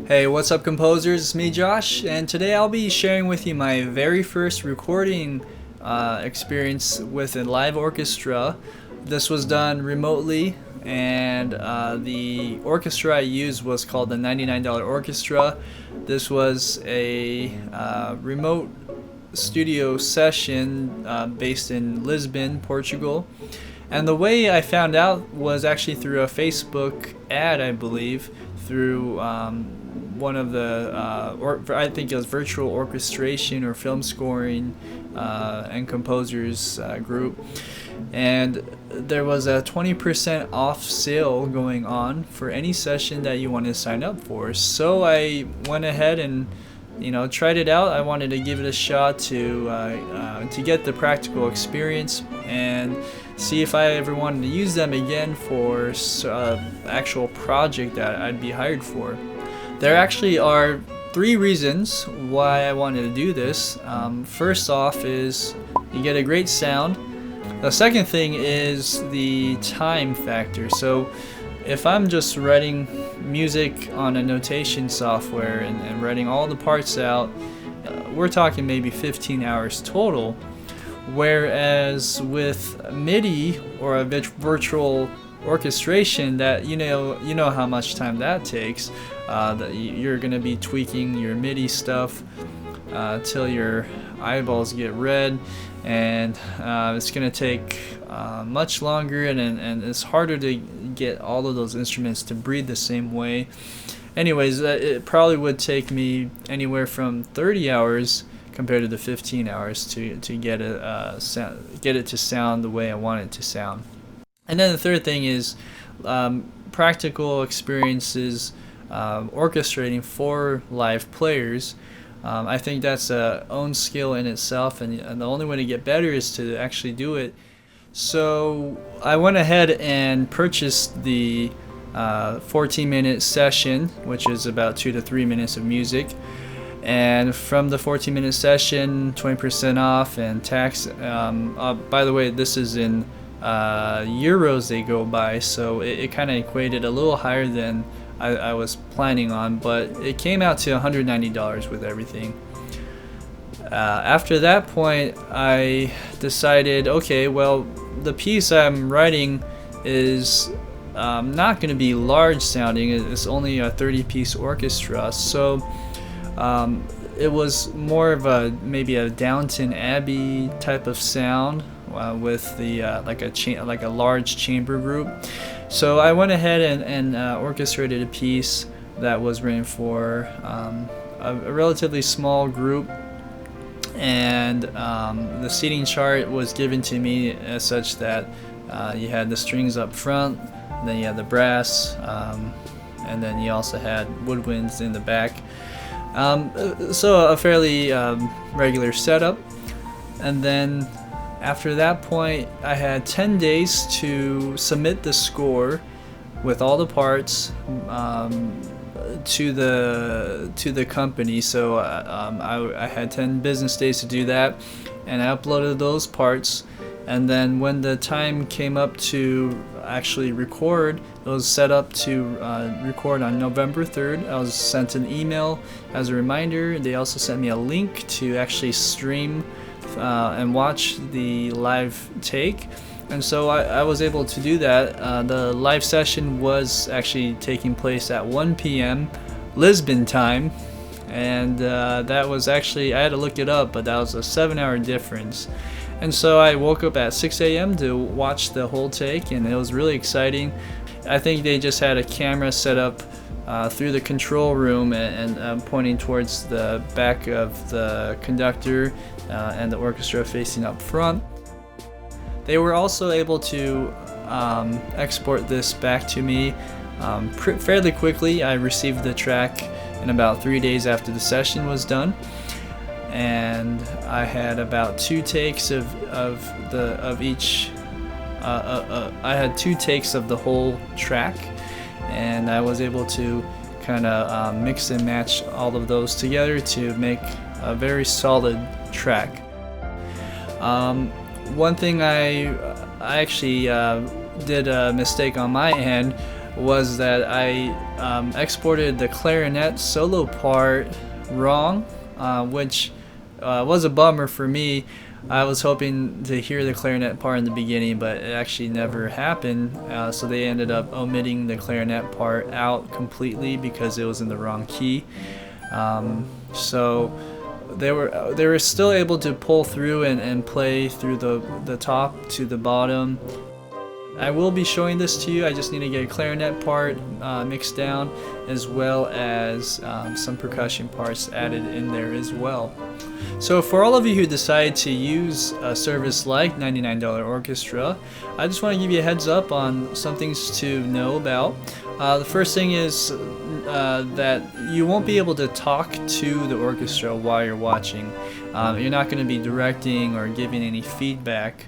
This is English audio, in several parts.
Hey, what's up composers? It's me Josh, and today I'll be sharing with you my very first recording experience with a live orchestra. This was done remotely, and the orchestra I used was called the $99 Orchestra. This was a remote studio session based in Lisbon, Portugal. And the way I found out was actually through a Facebook ad, I believe, through one of the, I think it was Virtual Orchestration or Film Scoring and Composers group. And there was a 20% off sale going on for any session that you want to sign up for. So I went ahead and tried it out. I wanted to give it a shot to get the practical experience and see if I ever wanted to use them again for actual project that I'd be hired for. There actually are three reasons why I wanted to do this. First off is you get a great sound. The second thing is the time factor. So if I'm just writing music on a notation software and writing all the parts out, we're talking maybe 15 hours total. Whereas with MIDI or a virtual orchestration, that you know how much time that takes. That you're going to be tweaking your MIDI stuff till your eyeballs get red, and it's going to take much longer, and it's harder to get all of those instruments to breathe the same way. Anyways, it probably would take me anywhere from 30 hours compared to the 15 hours to get it to sound the way I want it to sound. And then the third thing is practical experiences orchestrating for live players. I think that's a own skill in itself, and the only way to get better is to actually do it. So I went ahead and purchased the 14-minute session, which is about 2 to 3 minutes of music. And from the 14-minute session, 20% off and tax. By the way, this is in euros they go by, so it kind of equated a little higher than I was planning on, but it came out to $190 with everything. After that point, I decided, okay, well, the piece I'm writing is not going to be large sounding. It's only a 30-piece orchestra, so it was more of maybe a Downton Abbey type of sound with the like a large chamber group. So I went ahead and orchestrated a piece that was written for a relatively small group, and the seating chart was given to me as such that you had the strings up front, then you had the brass, and then you also had woodwinds in the back. So a fairly regular setup. And then after that point, I had 10 days to submit the score with all the parts to the company. So I had 10 business days to do that, and I uploaded those parts. And then when the time came up to actually record, it was set up to record on November 3rd. I was sent an email as a reminder. They also sent me a link to actually stream and watch the live take. And so I was able to do that. The live session was actually taking place at 1 p.m. Lisbon time. And that was actually, I had to look it up, but that was a 7-hour difference. And so I woke up at 6 a.m. to watch the whole take, and it was really exciting. I think they just had a camera set up through the control room and pointing towards the back of the conductor and the orchestra facing up front. They were also able to export this back to me fairly quickly. I received the track in about 3 days after the session was done. And I had about 2 takes of each. I had 2 takes of the whole track, and I was able to kind of mix and match all of those together to make a very solid track. One thing I actually did a mistake on my end was that I exported the clarinet solo part wrong, which was a bummer for me. I was hoping to hear the clarinet part in the beginning, but it actually never happened, so they ended up omitting the clarinet part out completely because it was in the wrong key. So they were still able to pull through and play through the top to the bottom. I will be showing this to you. I just need to get a clarinet part mixed down, as well as some percussion parts added in there as well. So for all of you who decide to use a service like $99 Orchestra, I just want to give you a heads up on some things to know about. The first thing is that you won't be able to talk to the orchestra while you're watching. You're not going to be directing or giving any feedback,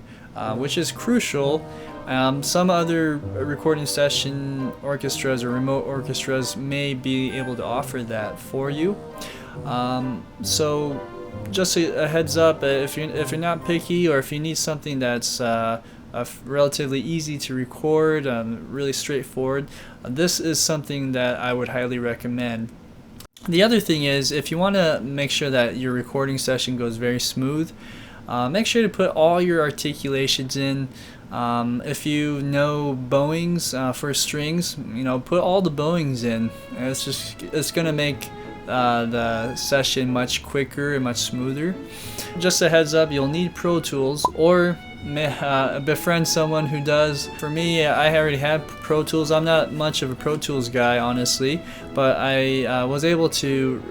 which is crucial. Some other recording session orchestras or remote orchestras may be able to offer that for you. So just a heads up, if you're not picky, or if you need something that's relatively easy to record, really straightforward, this is something that I would highly recommend. The other thing is, if you want to make sure that your recording session goes very smooth, make sure to put all your articulations in. If you know bowings for strings, put all the bowings in. It's gonna make the session much quicker and much smoother. Just a heads up, you'll need Pro Tools, or befriend someone who does. For me, I already had Pro Tools. I'm not much of a Pro Tools guy, honestly, but I was able to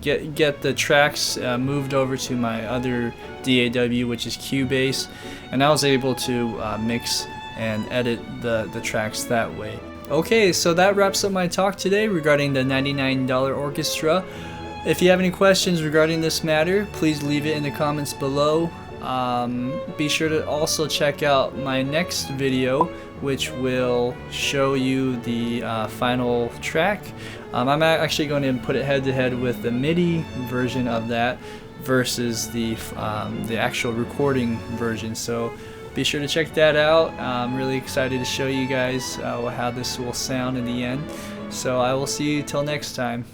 get the tracks moved over to my other DAW, which is Cubase, and I was able to mix and edit the tracks that way. Okay, so that wraps up my talk today regarding the $99 Orchestra. If you have any questions regarding this matter, please leave it in the comments below. Be sure to also check out my next video, which will show you the final track. I'm actually going to put it head to head with the MIDI version of that versus the actual recording version. So be sure to check that out. I'm really excited to show you guys how this will sound in the end. So I will see you till next time.